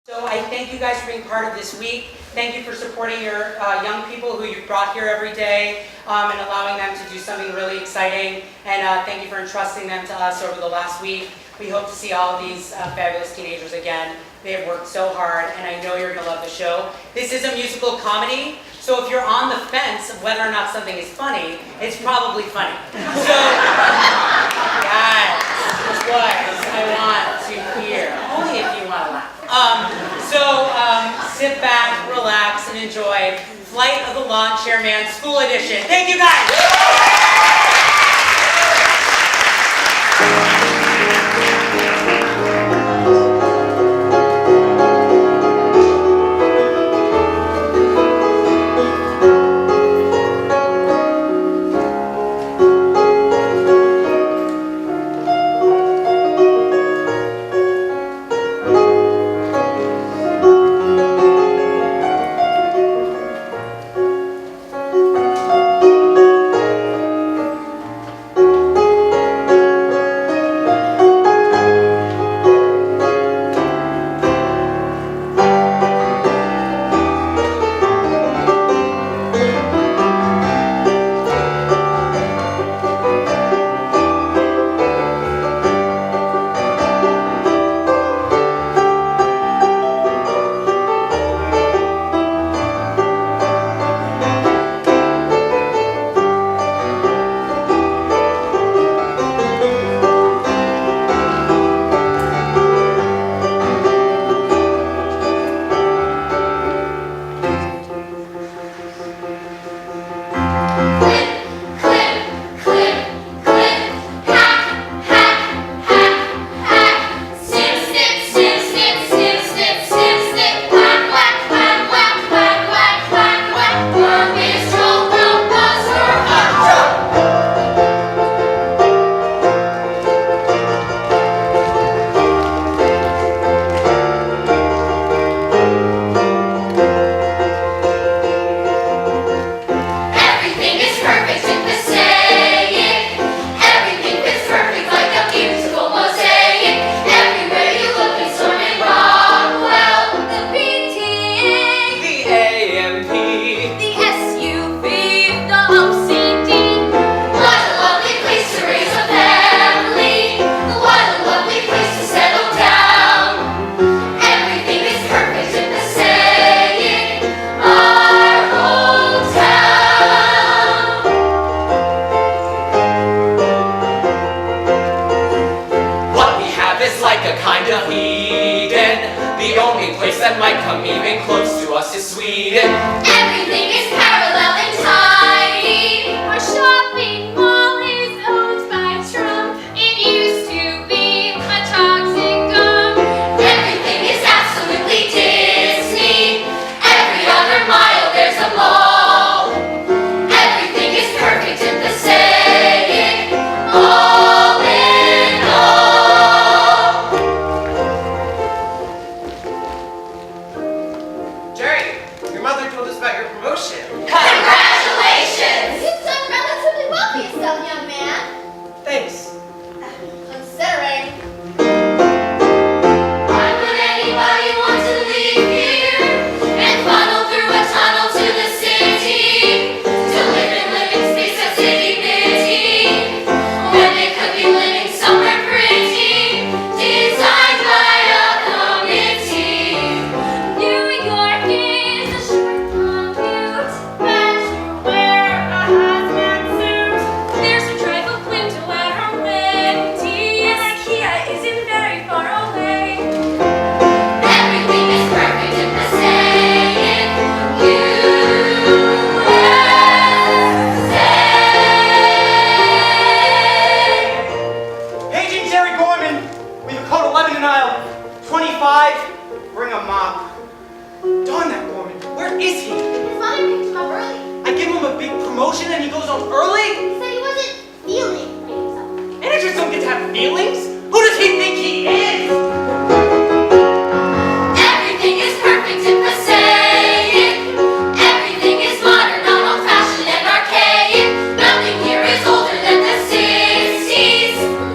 So I thank you guys for being part of this week. Thank you for supporting your young people who you've brought here every day and allowing them to do something really exciting. And thank you for entrusting them to us over the last week. We hope to see all of these fabulous teenagers again. They have worked so hard, and I know you're going to love the show. This is a musical comedy, so if you're on the fence of whether or not something is funny, it's probably funny. So, guys, what I want to hear, only if you want to laugh. Sit back, relax, and enjoy Flight of the Lawn Chair Man School Edition. Thank you, guys!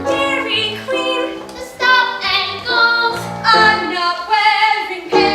Dairy Queen, stop and gold. I'm not wearing pants.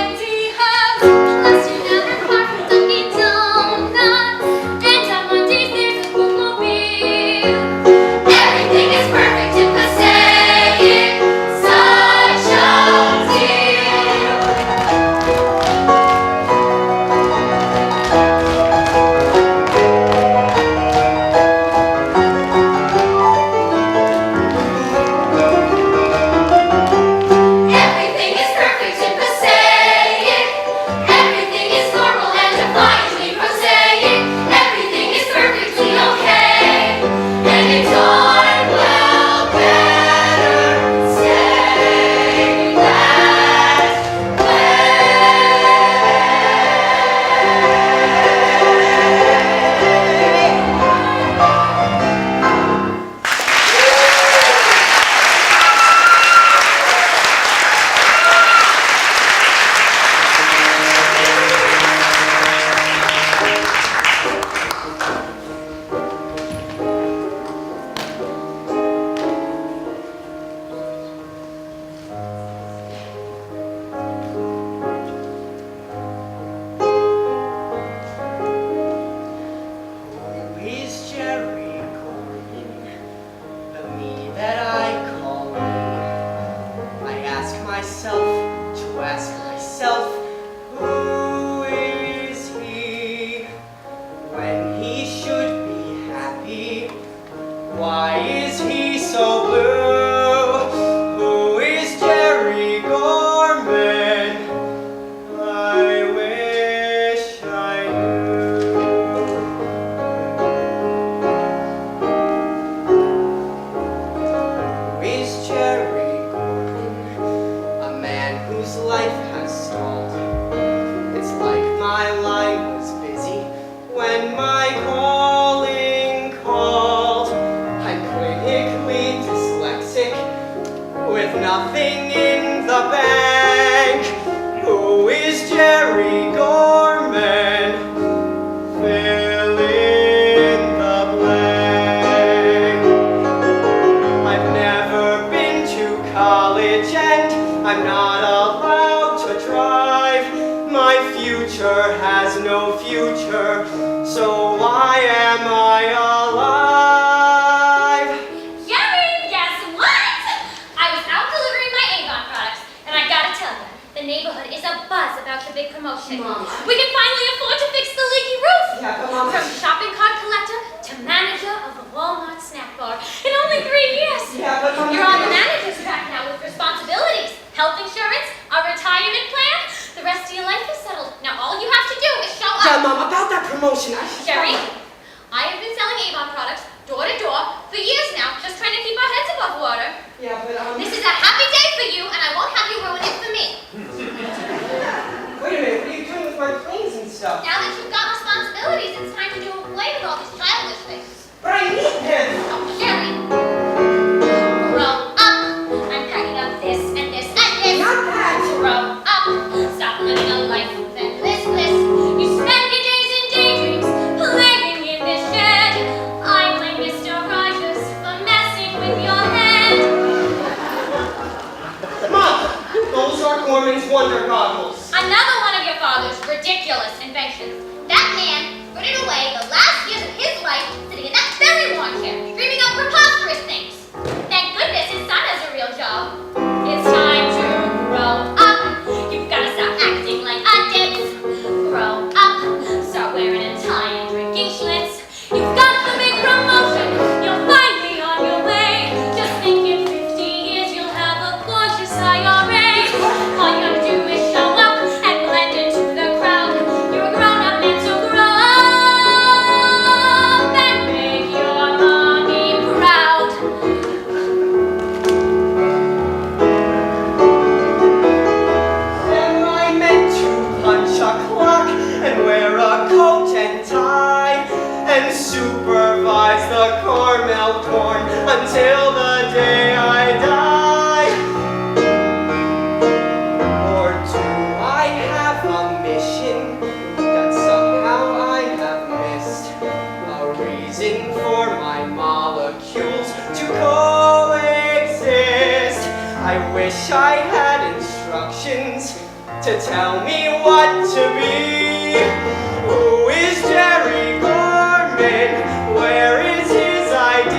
future has no future, so why am I alive? Yummy! Guess what? I was out delivering my Avon products, and I gotta tell you, the neighborhood is abuzz about the big promotion. Mama. We can finally afford to fix the leaky roof. Yeah, but Mama. From shopping cart collector to manager of the Walmart snack bar in only 3 years. Yeah, but Mama. You're on the manager's track now with responsibilities, health insurance, a retirement plan. The rest of your life is settled. Now all you have to do is show up. Yeah, Mom, about that promotion. Jerry, I have been selling Avon products door to door for years now, just trying to keep our heads above water. Yeah, but This is a happy day for you, and I won't have you ruin it for me. Wait a minute, what are you doing with my planes and stuff? Now that you've got responsibilities, it's time to do a play with all these childish things. But I need him! Oh, Jerry. Grow up. I'm packing up this and this and this. Not that! Grow up. Stop living a life of endless bliss. You spend your days in daydreams, playing in this shed. I blame Mr. Rogers for messing with your head. Mom, those are Gorman's Wonder Goggles. Another one of your father's ridiculous inventions. That man frittered away the last years of his life sitting in that very lawnchair, dreaming up preposterous things. Thank goodness his son has a real job. It's time to grow up. You've got to stop acting like a ditz. Grow up. Start wearing a tie and drinking Schlitz. You've got the big promotion. You'll finally on your way. Just think in 50 years you'll have a gorgeous IRA. All you have to do is show up and blend into the crowd. You're a grown-up man, so grow up and make your mommy proud. Am I meant to punch a clock and wear a coat and tie and supervise the caramel corn until the day I die? Or do I have a mission that somehow I have missed? A reason for my molecules to coexist. I wish I had instructions to tell me what to be. Who is Jerry Gorman? Where is his ID?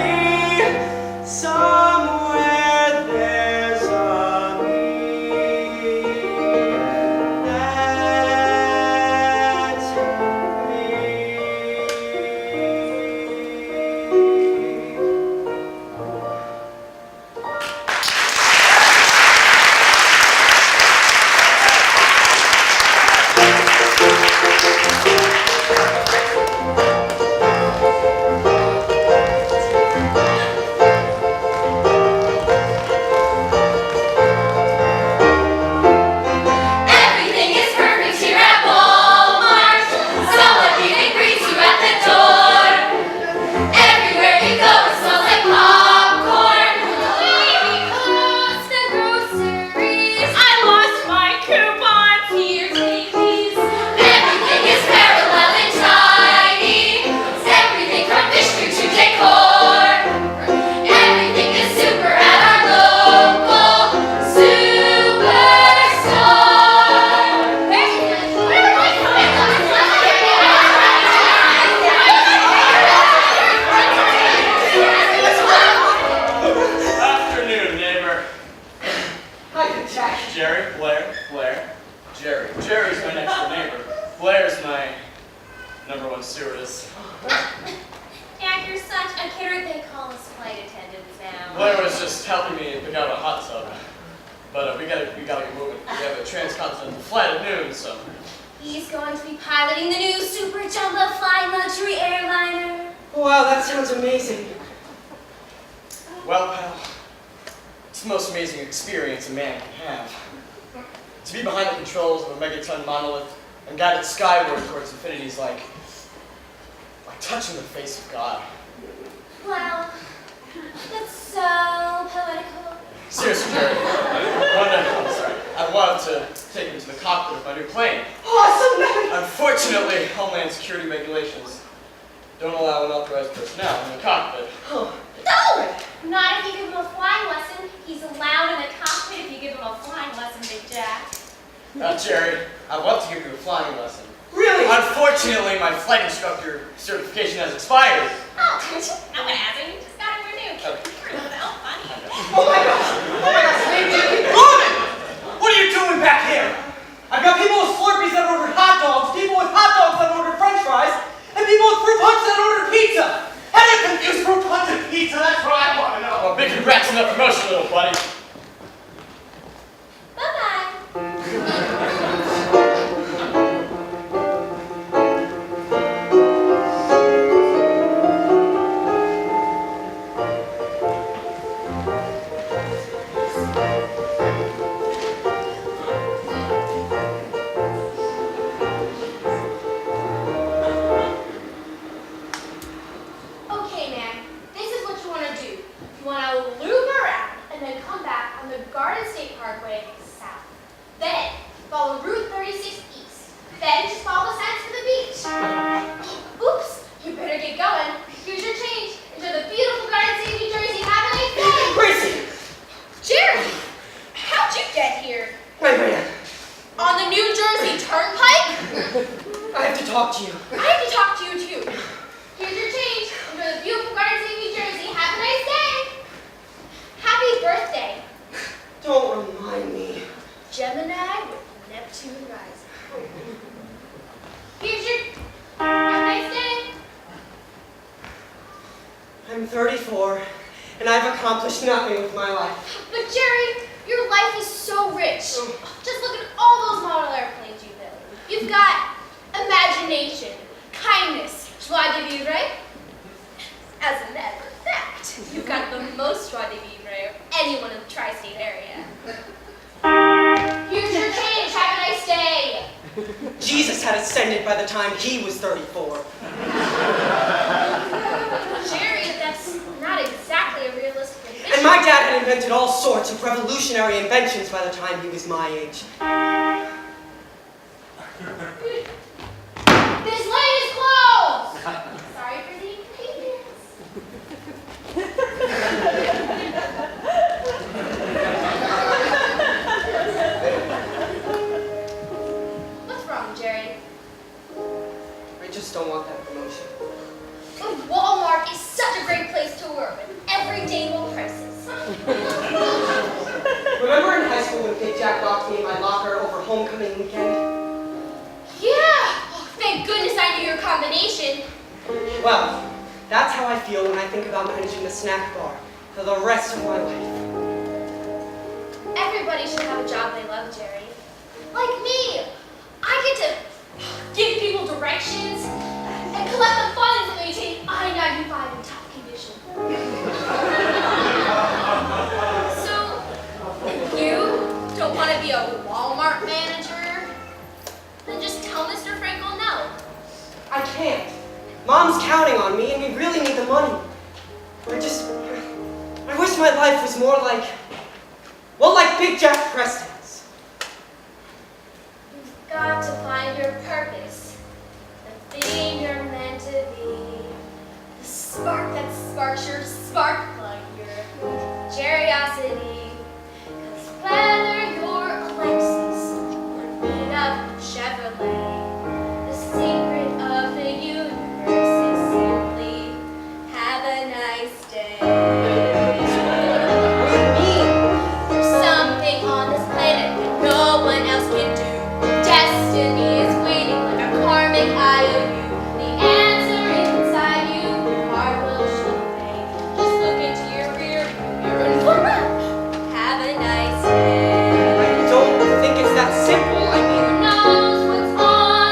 Somewhere there's a me. That's me. Everything is perfect here at Walmart. Someone even greets you at the door. Everywhere you go, it smells like popcorn. Baby costs the groceries. I lost my coupons. Here, take these. Everything is parallel and shiny. Everything from fixture to decor. Everything is super at our local Afternoon, neighbor. Hi, Jack. Jerry, Blair, Jerry. Jerry's my next door neighbor. Blair's my #1 stewardess. And you're such a kidder, they call us flight attendants now. Blair was just helping me pick out a hot tub. But we gotta get moving. We have a transcontinental flight at noon, so. He's going to be piloting the new super jumbo flying luxury airliner. Wow, that sounds amazing. Well, pal, it's the most amazing experience a man can have. To be behind the controls of a megaton monolith and guide it skyward towards infinity is like touching the face of God. Wow, that's so poetical. Seriously, Jerry. I wanted to take him to the cockpit of my new plane. Awesome! Unfortunately, Homeland Security regulations don't allow unauthorized personnel in the cockpit. Oh. No! Not if you give him a flying lesson. He's allowed in the cockpit if you give him a flying lesson, Big Jack. Jerry, I'd love to give you a flying lesson. Really? Unfortunately, my flight instructor certification has expired. Oh, no one hasn't. You just got it renewed. Okay. You're a little funny. Oh my gosh! Woman! What are you doing back here? I've got people with Slurpees that ordered hot dogs, people with hot dogs that ordered french fries, and people with fruit punch that ordered pizza. How do you confuse fruit punch and pizza? That's what I want to know. Well, big congrats on the promotion, little buddy. Bye-bye. Okay, man, this is what you want to do. You want to loop around and then come back on the Garden State Parkway south. Then follow Route 36 east. Then just follow the signs to the beach. Oops, you better get going. Here's your change. Enjoy the beautiful Garden State, New Jersey. Have a nice day. Gracie! Jerry, how'd you get here? My man, On the New Jersey Turnpike? I have to talk to you. I have to talk to you too. Here's your change. Enjoy the beautiful Garden State, New Jersey. Have a nice day. Happy birthday, Don't remind me. Gemini with Neptune rising. Here's your. Have a nice day. I'm 34, and I've accomplished nothing with my life. But Jerry, your life is so rich. Just look at all those model airplanes you built. You've got imagination, kindness, joie de vivre. As a matter of fact, you've got the most joie de vivre of anyone in the tri-state area. Here's your change. Have a nice day. Jesus had ascended by the time he was 34. Jerry, that's not exactly a realistic ambition. And my dad had invented all sorts of revolutionary inventions by the time he was my age. This lane is closed! Sorry for the inconvenience. What's wrong, Jerry? I just don't want that promotion. But Walmart is such a great place to work with everyday low prices. Remember in high school when Big Jack locked me in my locker over homecoming weekend? Yeah! Oh, thank goodness I knew your combination. Well, that's how I feel when I think about managing the snack bar for the rest of my life. Everybody should have a job they love, Jerry. Like me. I get to give people directions and collect the funds that maintain I-95 in top condition. So, you don't want to be a Walmart manager? Then just tell Mr. Frankel no. I can't. Mom's counting on me and we really need the money. I wish my life was more like, well, like Big Jack Preston's. You've got to find your purpose, the thing you're meant to be, the spark that sparks your spark plug, your curiosity. 'Cause whether you're a Lexus or beat up Chevrolet, the secret of the universe is simply have a nice day. There's something on this planet that no one else can do. Destiny is waiting like a karmic IOU. The answer is inside you. Your heart will show me. Just look into your rear view mirror. Have a nice day. I don't think it's that simple. I mean, Who knows what's on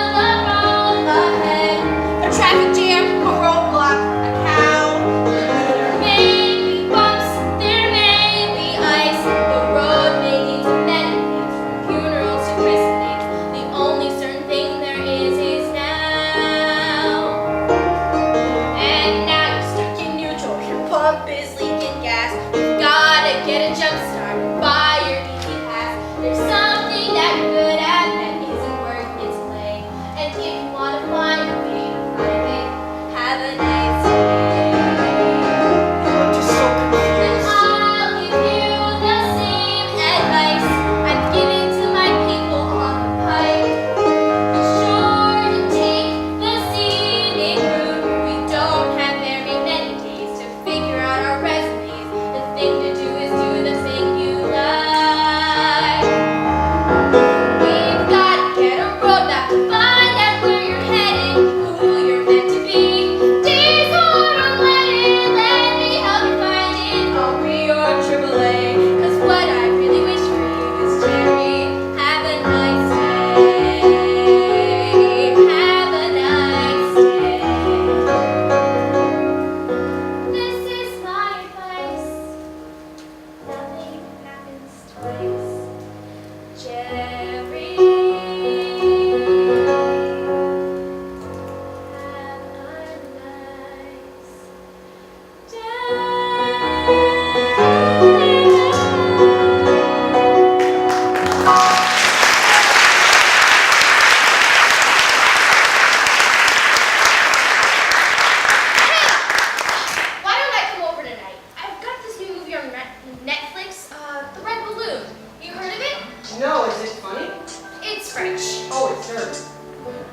shirt?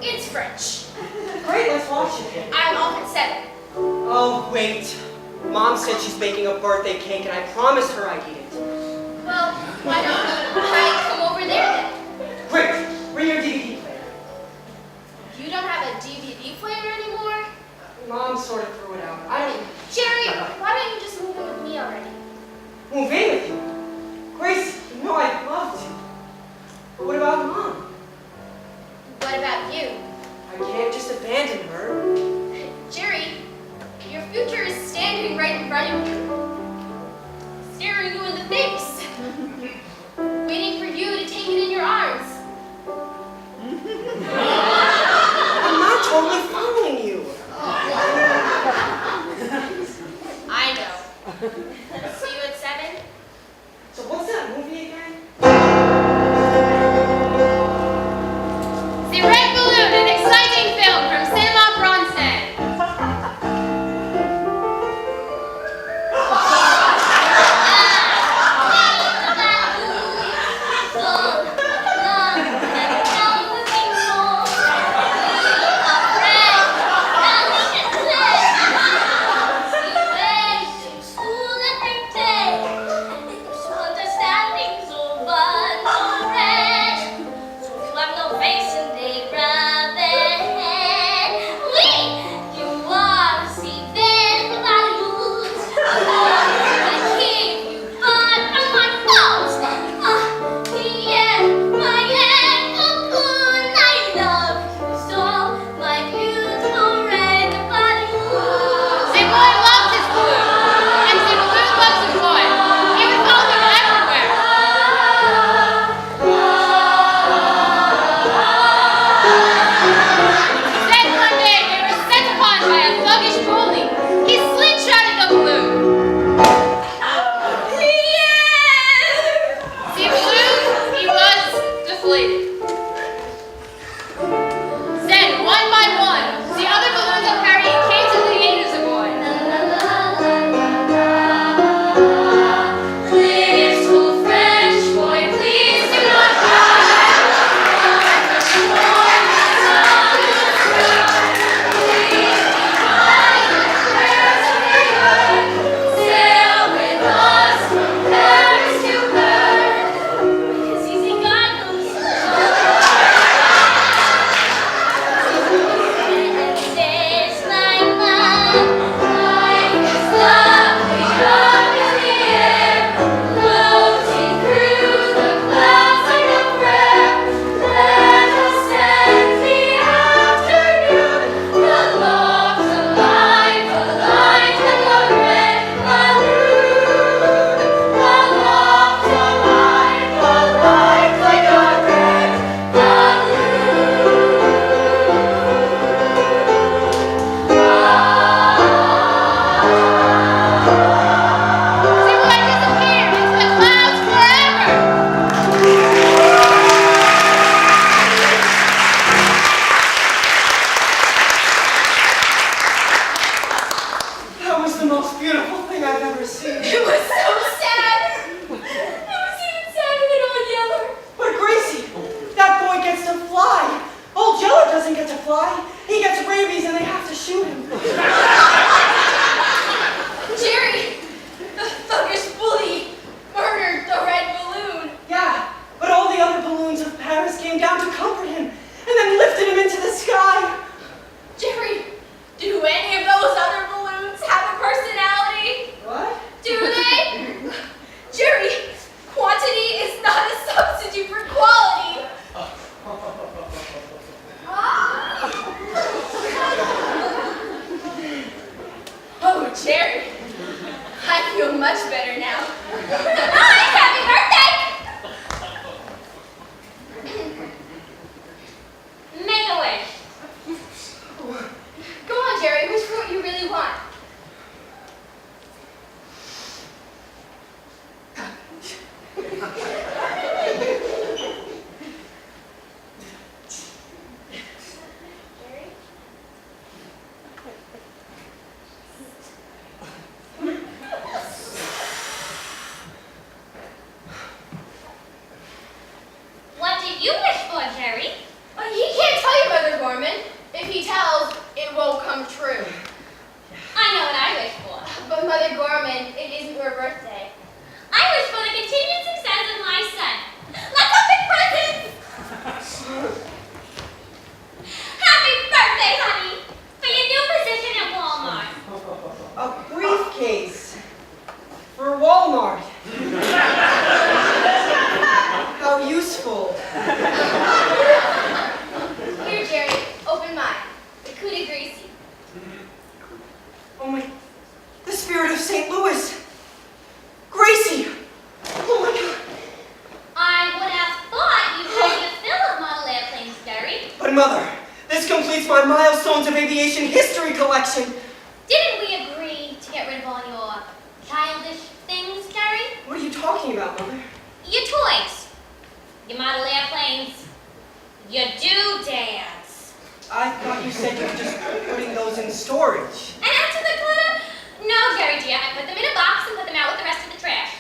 It's French. Great, let's watch it. I'm off at 7. Oh, wait. Mom said she's baking a birthday cake, and I promised her I'd eat it. Well, why don't I come over there then? Quick, bring your DVD player. You don't have a DVD player anymore? Mom sort of threw it out. I don't... Jerry, why don't you just move in with me already? Move in with you. Grace, you know I'd love to. But what about Mom? What about you? I can't just abandon her. Jerry, your future is standing right in front of you. Staring you in the face. Waiting for you to take it in your arms. I'm not totally following you. I know. See you at 7? So what's that movie again? The Red Balloon, an exciting film from Cinema Bronson. But Mother, this completes my Milestones of Aviation History collection. Didn't we agree to get rid of all your childish things, Jerry? What are you talking about, Mother? Your toys, your model airplanes, your doodads. I thought you said you were just putting those in storage. And after the clutter? No, Jerry dear, I put them in a box and put them out with the rest of the trash.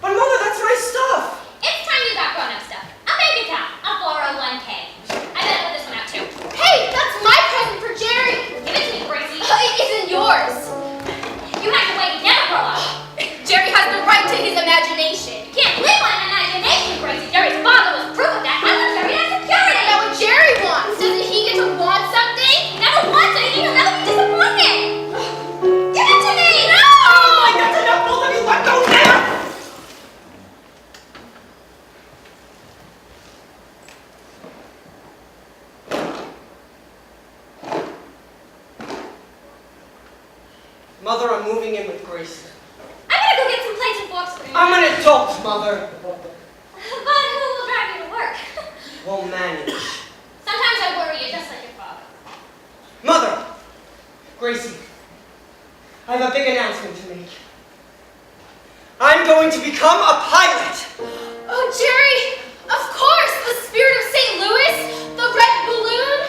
But Mother, that's my stuff. It's time you got grown-up stuff. I'll make it count. I'll borrow 1K. I better put this one out too. Hey, that's my present for Jerry. Give it to me, Gracie. It isn't yours. You have to wait, never grow up. Jerry has the right to his imagination. You can't live on imagination, Gracie. Jerry's father was proof of that. I want Jerry to have security. Now what Jerry wants, doesn't he get to want something? He never wants anything. He'll never be disappointed. Give it to me. No! Oh, that's enough. Both of you let go now. Mother, I'm moving in with Gracie. I'm gonna go get some plates and forks for you. I'm an adult, Mother. But who will drive you to work? We'll manage. Sometimes I worry you just like your father. Mother! Gracie, I have a big announcement to make. I'm going to become a pilot! Oh, Jerry, of course, the spirit of St. Louis, the red balloon.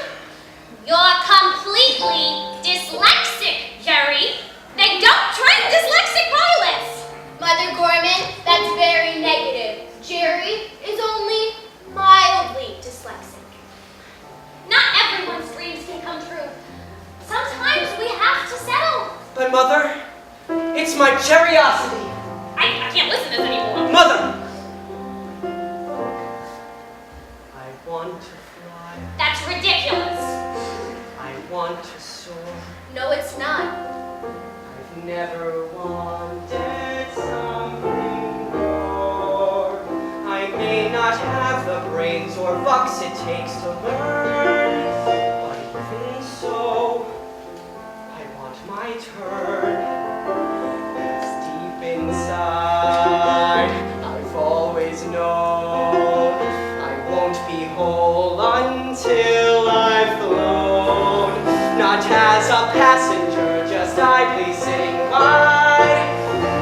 You're completely dyslexic, Jerry. They don't train dyslexic pilots. Mother Gorman, that's very negative. Jerry is only mildly dyslexic. Not everyone's dreams can come true. Sometimes we have to settle. But Mother, it's my curiosity. I can't listen to this anymore. Mother! I want to fly. That's ridiculous. I want to soar. No, it's not. I've never wanted something more. I may not have the brains or bucks it takes to learn, but even so, I want my turn. 'Cause deep inside, I've always known I won't be whole until I've flown. Not as a passenger, just idly sitting by,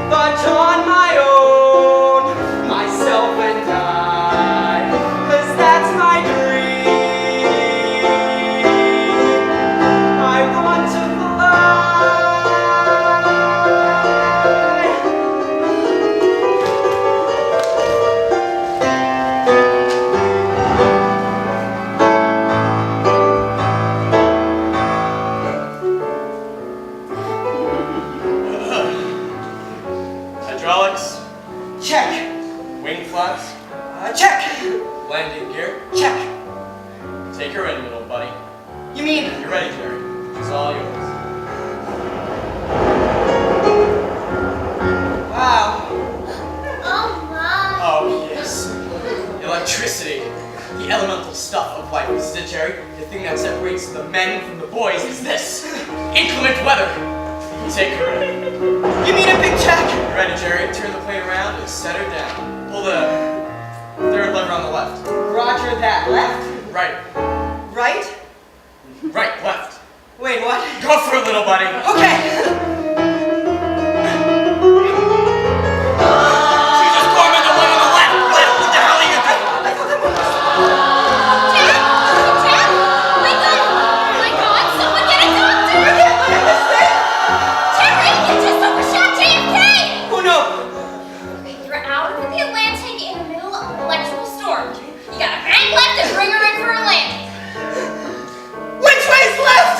but on my own, myself and I, 'cause that's my dream. I want to fly. Hydraulics, Check. wing flaps, Check. landing gear. Check. Take her in, little buddy. You mean, You're ready, Jerry. It's all yours. wow. Oh, my. Oh, yes. Electricity. The elemental stuff of life. This is it, Jerry. The thing that separates the men from the boys is this. Inclement weather. Take her in. You mean a big check? You ready, Jerry? Turn the plane around and set her down. Pull the third lever on the left. Roger that. Left? Right. Right? Right, left. Wait, what? Go for it, little buddy. Okay. Jesus, Gorman, the one on the left. Left. What the hell are you doing? Dad? Wake up! Oh my God, someone get a doctor! Jerry, you just overshot JFK! Oh no. You're out of the Atlantic in the middle of an electrical storm. You gotta hang left and bring her in for a landing. Which way's left?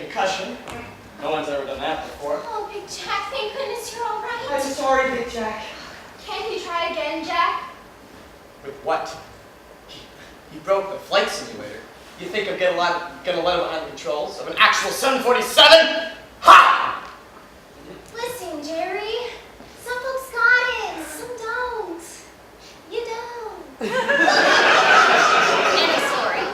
concussion. No one's ever done that before. Oh, Big Jack, thank goodness you're all right. I'm sorry, Big Jack. Can you try again, Jack? With what? He broke the flight simulator. You think I'm gonna let him behind the controls of an actual 747? Ha! Listen, Jerry. Some folks got it, some don't. You don't. End of story.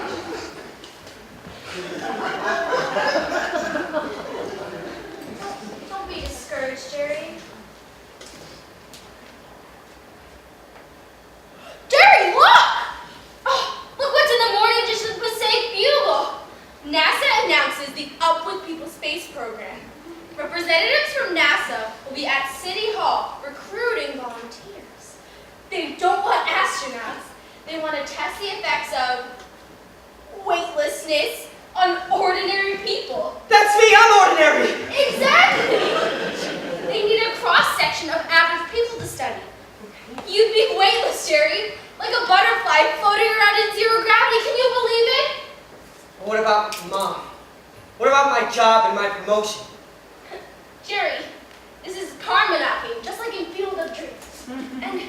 Don't be discouraged, Jerry. Jerry, look! Oh, look what's in the morning edition of the Passaic Bugle. NASA announces the Up With People space program. Representatives from NASA will be at City Hall recruiting volunteers. They don't want astronauts. They want to test the effects of weightlessness on ordinary people. That's me, I'm ordinary. Exactly! They need a cross-section of average people to study. You'd be weightless, Jerry, like a butterfly floating around in zero gravity. Can you believe it? What about Mom? What about my job and my promotion? Jerry, this is karma knocking, just like in Field of Dreams. And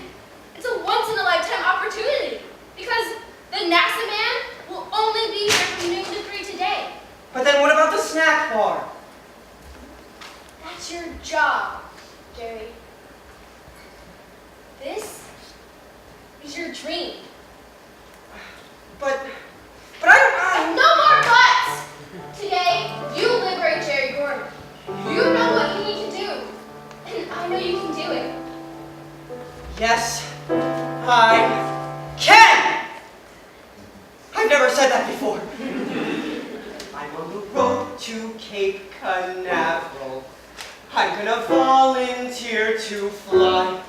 it's a once-in-a-lifetime opportunity, because the NASA man will only be here from noon to 3 today. But then what about the snack bar? That's your job, Jerry. This is your dream. But I No more buts! Today, you liberate Jerry Gordon. You know what you need to do, and I know you can do it. Yes, I can! I've never said that before. I'm on the road to Cape Canaveral. I'm gonna volunteer to fly.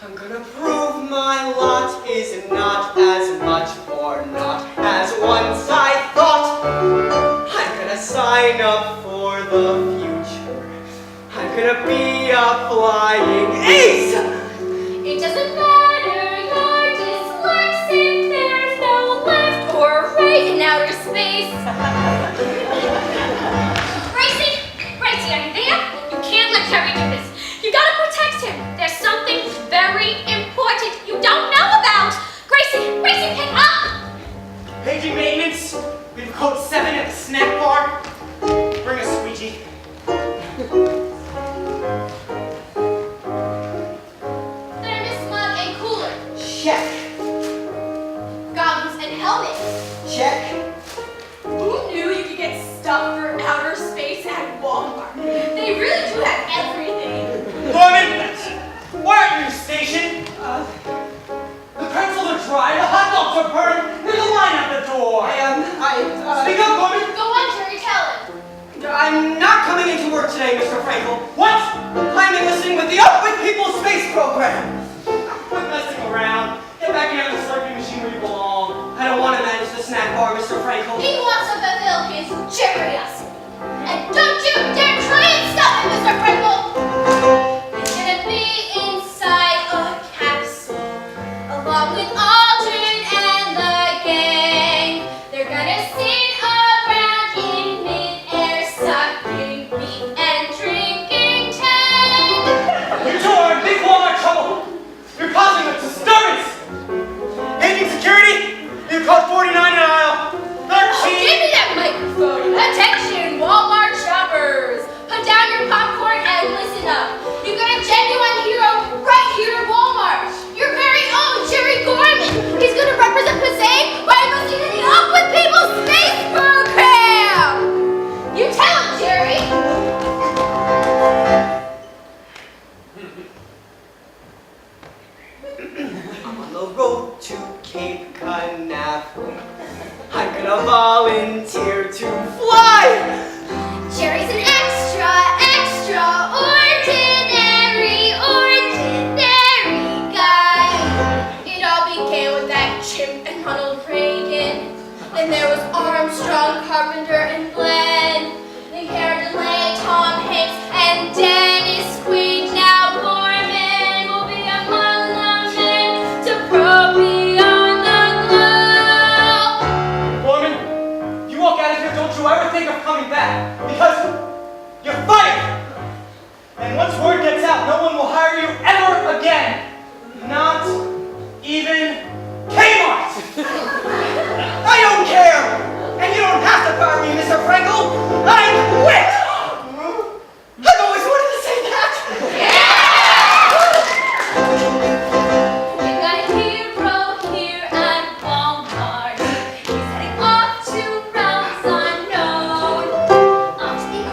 I'm gonna prove my lot is not as much or not as once I thought. I'm gonna sign up for the future. I'm gonna be a flying ace! It doesn't matter, you're dyslexic, there's no left or right in outer space. Gracie, are you there? You can't let Terry do this. You gotta protect him. There's something very important you don't know about. Gracie, pick up! Paging maintenance. We have code 7 at the snack bar. Bring a squeegee. Thermos mug and cooler. Check. Goggles and helmet. Check. Who knew you could get stuff for outer space at Walmart? They really do have everything. Norman! Where are you stationed? The pretzels are dry, the hot dogs are burned, there's a line at the door. Speak up, Norman! Go on, Jerry, tell him. I'm not coming into work today, Mr. Frankel. What? I'm enlisting with the Up With People space program. Quit messing around. Get back in the slurping machine where you belong. I don't want to manage the snack bar, Mr. Frankel. He wants to fulfill his curiosity. And don't you dare try and stop it, Mr. Frankel! He's gonna be inside a capsule, along with Aldrin and the gang. They're gonna sit around in mid-air, sucking meat and drinking tang. You two are in big Walmart trouble. You're causing a disturbance. Agent security, you code 49 in aisle 13. Oh, give me that microphone! coming back because you're fired. And once word gets out, no one will hire you ever again. Not even Kmart. I don't care. And you don't have to fire me, Mr. Frankel. I quit. I've always wanted to say that. We got a hero here at Walmart. He's heading off to realms unknown, off to the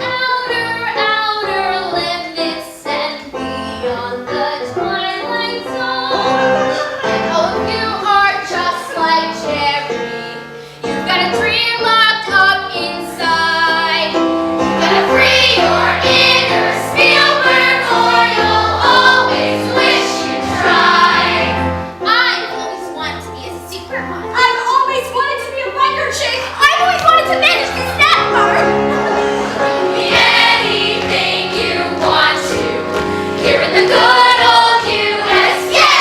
outer limits and beyond the twilight zone. And all of you are just like Jerry. You've got a dream locked up inside. You gotta free your inner Spielberg, or you'll always wish you tried. I've always wanted to be a supermodel. I've always wanted to be a biker chick. I've always wanted to manage the snack bar. Be anything you want to. Here in the good old USA.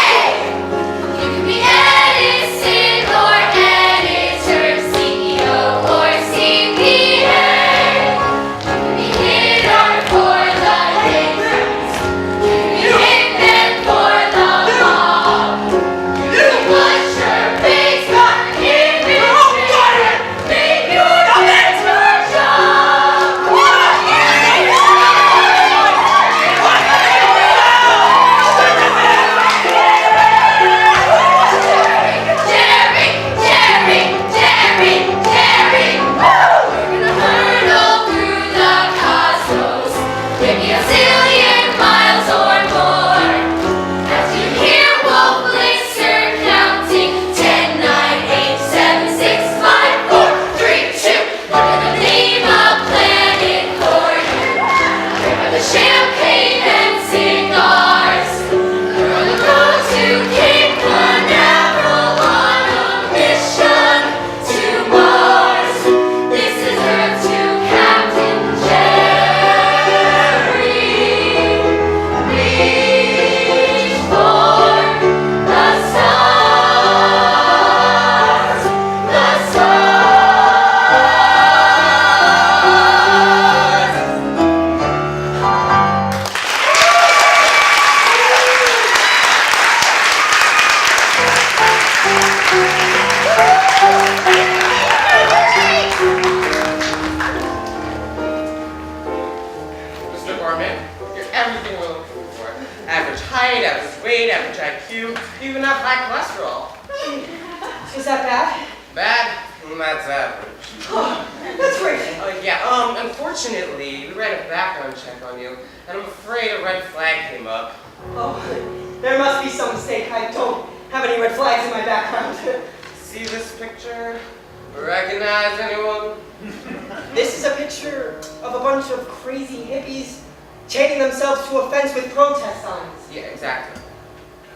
You can be Edison or editor, CEO or CPA. You can be hitter for the haters. You can hit them for the mob. You can push your face on image and make your mentor job. Jerry, woo! We're gonna hurtle through the cosmos, maybe a zillion miles or more. As you hear Wolf Blitzer counting 10, 9, 8, 7, 6, 5, 4, 3, 2. We're gonna name a planet for you. Grab the champagne and cigars. We're on the road to Cape Canaveral on a mission to Mars. This is Earth to Captain Jerry. Reach for the stars, the stars. Mr. Gorman, you're everything we're looking for. Average height, average weight, average IQ, you even have high cholesterol. Is that bad? Bad? That's average. That's great. Unfortunately, we ran a background check on you, and I'm afraid a red flag came up. Oh, there must be some mistake. I don't have any red flags in my background. See this picture? Recognize anyone? This is a picture of a bunch of crazy hippies chaining themselves to a fence with protest signs. Yeah, exactly.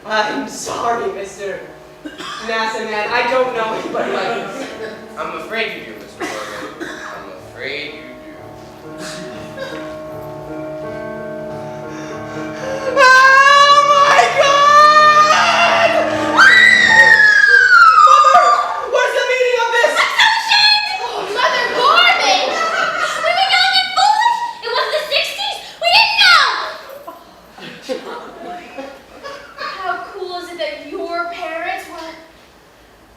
I'm sorry, Mr. NASA man. I don't know anybody like this. I'm afraid you do, Mr. Gorman. I'm afraid you do. Oh my God! Mother, what's the meaning of this? Mother Gorman! We were young and foolish! It was the 60s! We didn't know! How cool is it that your parents were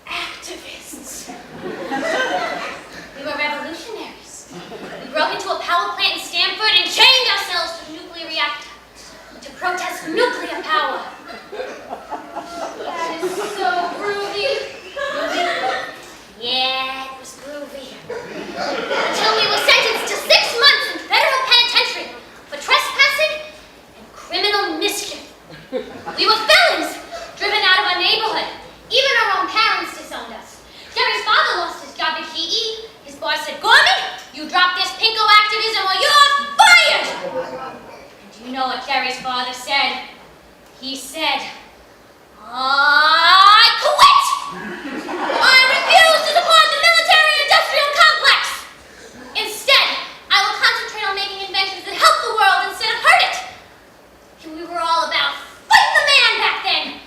activists? We were revolutionaries. We broke into a power plant in Stanford and chained ourselves to a nuclear reactor to protest nuclear power. That is so groovy. Yeah, it was groovy. Until we were sentenced to 6 months in federal penitentiary for trespassing and criminal mischief. We were felons, driven out of our neighborhood. Even our own parents disowned us. Jerry's father lost his job at GE. His boss said, Gorman, you drop this pinko activism or you're fired! And do you know what Jerry's father said? He said, I quit! I refuse to support the military-industrial complex! Instead, I will concentrate on making inventions that help the world instead of hurt it! And we were all about fighting the man back then!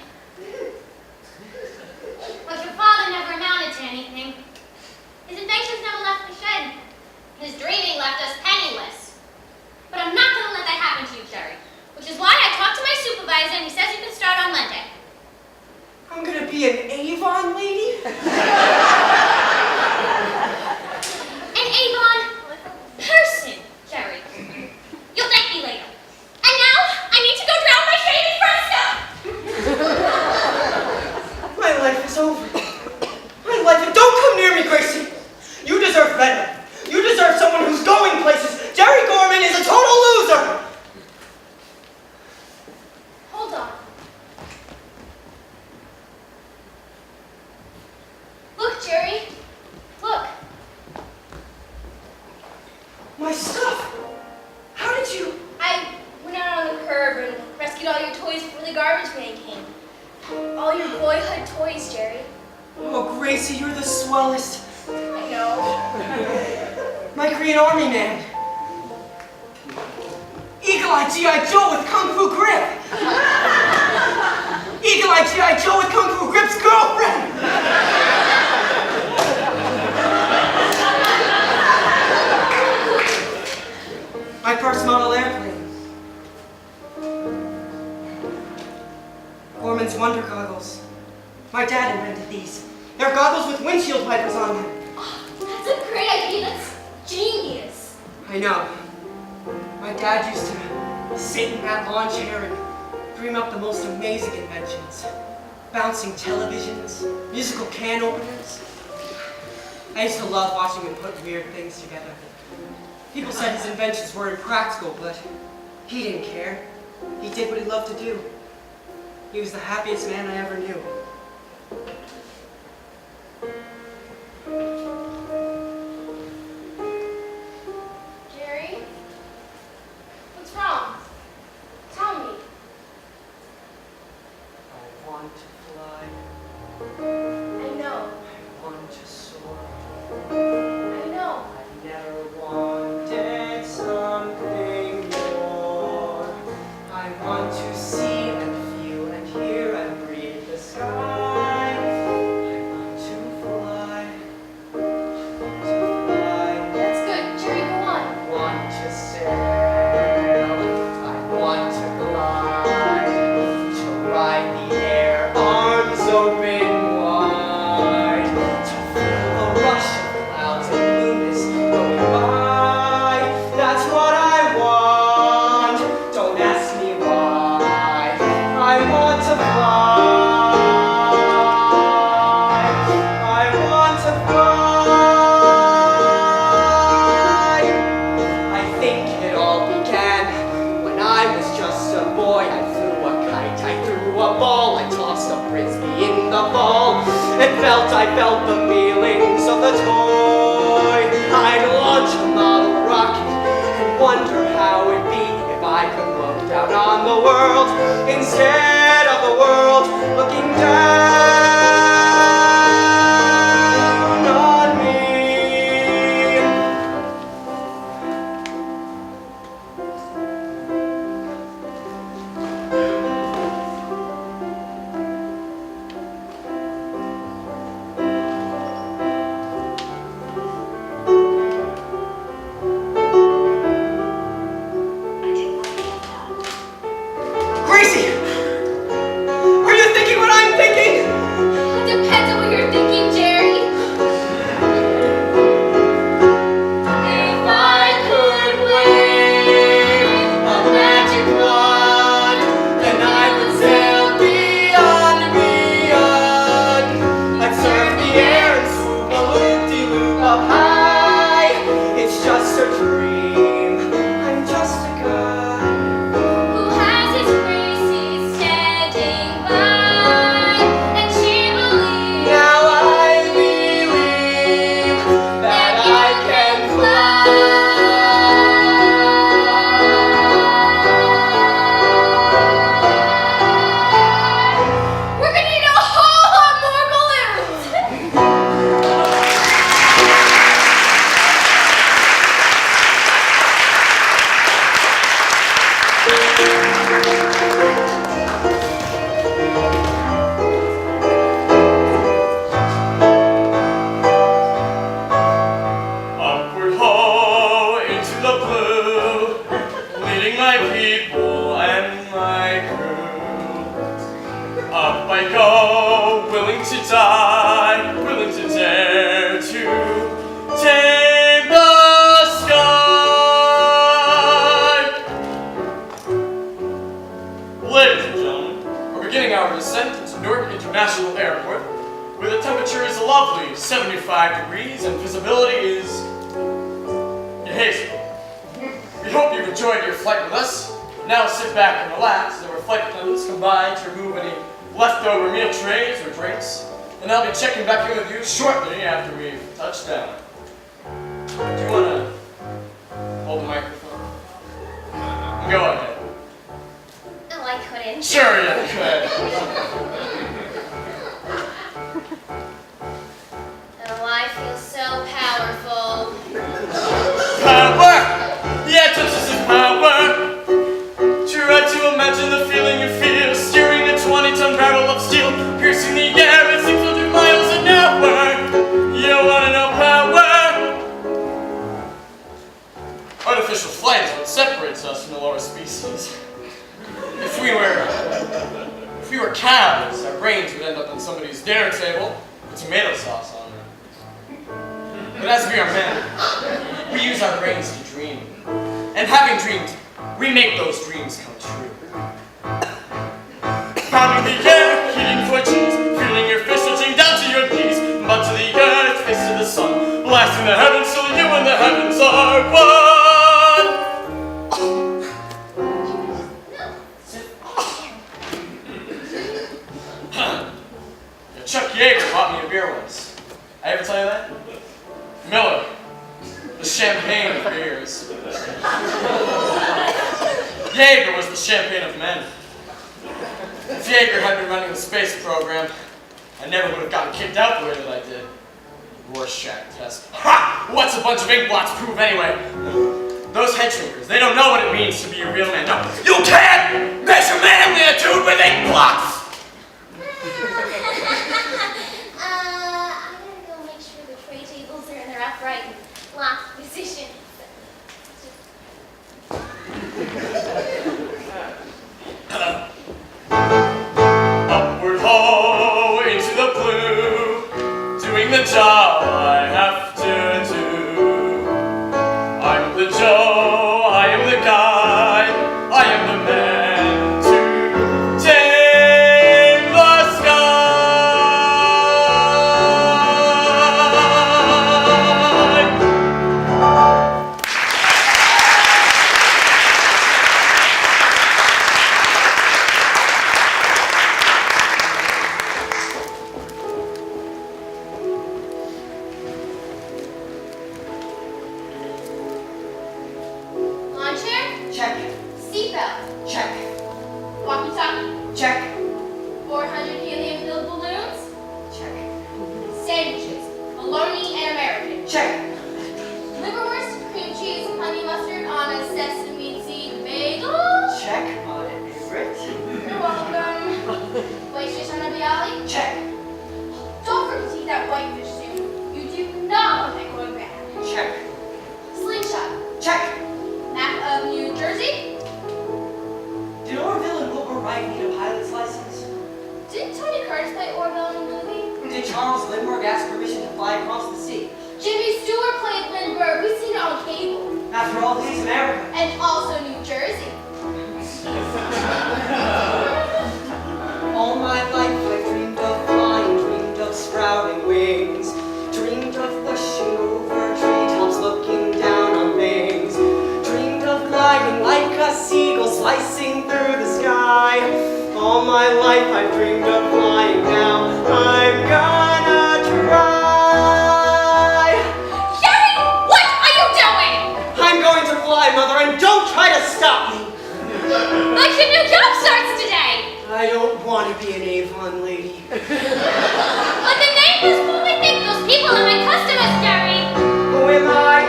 But your father never amounted to anything. His inventions never left the shed. His dreaming left us penniless. But I'm not going to let that happen to you, Jerry. Which is why I talked to my supervisor and he says you can start on Monday. I'm gonna be an Avon lady? An Avon person, Jerry. You'll thank me later. And now, I need to go drown my shame in front. My life is over. My life, don't come near me, Gracie. You deserve better. You deserve someone who's going places. Jerry Gorman is a total loser. Hold on. Look, Jerry. Look. My stuff. How did you? I went out on the curb and rescued all your toys before the garbage man came. All your boyhood toys, Jerry. Oh, Gracie, you're the swellest. I know. My Green Army man. Eagle-Eye G.I. Joe with Kung Fu Grip. Eagle-Eye G.I. Joe with Kung Fu Grip's girlfriend. My first model airplane. Gorman's Wonder Goggles. My dad invented these. They're goggles with windshield wipers on them. That's a great idea. That's genius. I know. My dad used to sit in that lawn chair and dream up the most amazing inventions. Bouncing televisions, musical can openers. I used to love watching him put weird things together. People said his inventions were impractical, but he didn't care. He did what he loved to do. He was the happiest man I ever knew. Jerry? What's wrong? Tell me. I want to fly. I know. I want to soar. I know. I've never wanted something more. I want to see and feel and hear and breathe the sky. I want to fly. I want to fly. That's good. Jerry, go on. I want to sail. I want to glide. To ride the air, arms open wide. To feel the rush of clouds and blueness going by. That's what I want. Don't ask me why. I want to fly. I want to fly. I think it all began when I was just a boy. I flew a kite, I threw a ball, I tossed a frisbee in the ball, and I felt the feelings of the toy. I'd launch a model rocket and wonder how it'd be if I could look down on the world instead of the world looking down on me. Gracie! Are you thinking what I'm thinking? leading my people and my crew. Up I go, willing to die, willing to dare to tame the sky. Ladies and gentlemen, we're beginning our ascent to Newark International Airport, where the temperature is a lovely 75 degrees and visibility is hazy. We hope you've enjoyed your flight with us. Now sit back and relax. Our flight attendants come by to remove any leftover meal trays or drinks, and I'll be checking back in with you shortly after we've touched down. Do you want to hold the microphone? Go ahead. No, I couldn't. Sure, yeah, you could. Oh, I feel so powerful. Power! Yeah, touches of power. Try to imagine the feeling you feel, steering a 20-ton barrel of steel, piercing the air at 600 miles an hour. You wanna know power? Artificial flight is what separates us from the lower species. If we were cows, our brains would end up on somebody's dinner table with tomato sauce on them. But as we are men, we use our brains to dream. And having dreamed, we make those dreams come true. Pounding the air, heating fortunes, feeling your fists reaching down to your knees, mud to the earth, face to the sun, blasting the heavens till you and the heavens are one. Chuck Yeager bought me a beer once. I ever tell you that? Miller, the champagne of beers. Yeager was the champagne of men. If Yeager had been running the space program, I never would have gotten kicked out the way that I did. Rorschach test. Ha! What's a bunch of ink blots prove anyway? Those head shrinkers, they don't know what it means to be a real man. No, you can't measure manhood with ink blots! I gotta go make sure the tray tables are in their upright and locked positions. Upward ho into the blue, doing the job I have to do. I'm the Joe, I am the guy, I am the man to tame the sky. Lawn chair? Check. Seatbelt? Check. Walkie-talkie? Check. 400 helium-filled balloons? Check. Sandwiches? Bologna and American? Check. Liverwurst, cream cheese, honey mustard on a sesame seed bagel? Check. My favorite. You're welcome. Whitefish on a bialy? Check. Don't forget to eat that whitefish soup. You do not want that going bad. Check. Slingshot? Check. Map of New Jersey? Did Orville and Wilbur Wright need a pilot's license? Didn't Tony Curtis play Orville in the movie? Did Charles Lindbergh ask permission to fly across the sea? Jimmy Stewart played Lindbergh. We've seen it on cable. After all, he's America. And also New Jersey. All my life I dreamed of flying, dreamed of sprouting wings, dreamed of wishing over treetops, looking down on things, dreamed of gliding like a seagull, slicing through the sky. All my life I dreamed of flying. Now I'm gonna try. Jerry, what are you doing? I'm going to fly, Mother, and don't try to stop me. Like your new job starts today. I don't want to be an Avon lady. But the name is what we think those people are my customers, Jerry. Who am I?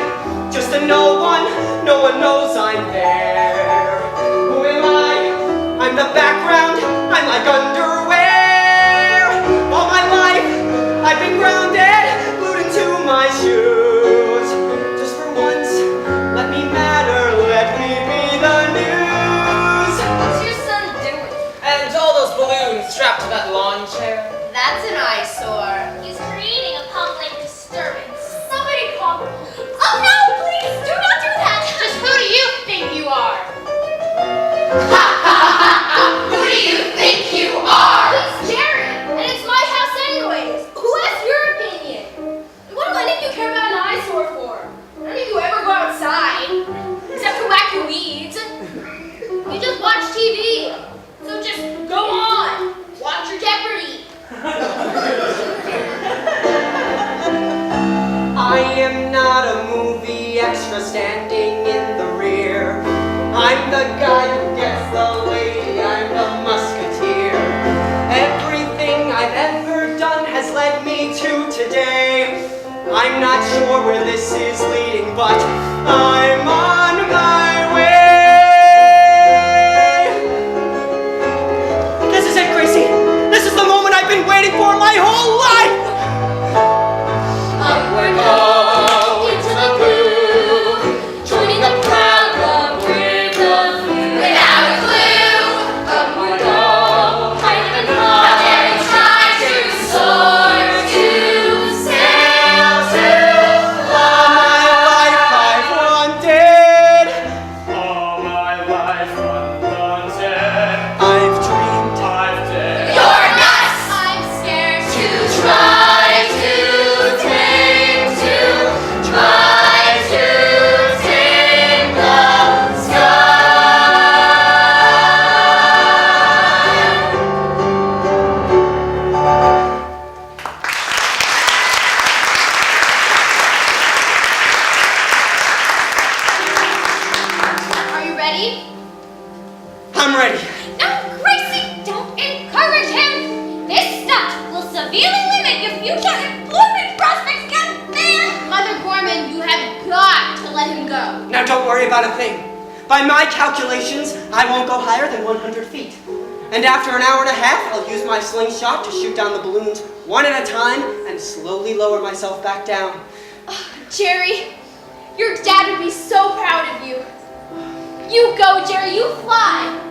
Just a no one. No one knows I'm there. Who am I? I'm the background. I'm like underwear. All my life, I've been grounded, glued into my shoes. Just for once, let me matter. Let me be the news. eyesore. He's creating a public disturbance. Somebody call. Oh no, please, do not do that. Just who do you think you are? Who do you think you are? It's Jerry, and it's my house anyways. Who has your opinion? What do any of you care about an eyesore for? None of you ever go outside, except to whack your weeds. You just watch TV, so just go on. Watch your Jeopardy. I am not a movie extra standing in the rear. I'm the guy who gets the lady, I'm the musketeer. Everything I've ever done has led me to today. I'm not sure where this is leading, but I'm on my way. This is it, Gracie. This is the moment I've been waiting for my whole life. Upward go into the blue, joining the crowd, the brave, the few. Without a clue, upward go, higher and higher, and try to soar, to sail, to fly. I've wanted. All my life undaunted. I've dreamed. I've dared. You're nuts! I'm scared to try to tame, to try to tame the sky. Are you ready? I'm ready. No, Gracie, don't encourage him. This stunt will severely limit your future employment prospects, young man. Mother Gorman, you have got to let him go. Now don't worry about a thing. By my calculations, I won't go higher than 100 feet. And after an hour and a half, I'll use my slingshot to shoot down the balloons one at a time and slowly lower myself back down. Jerry, your dad would be so proud of you. You go, Jerry, you fly.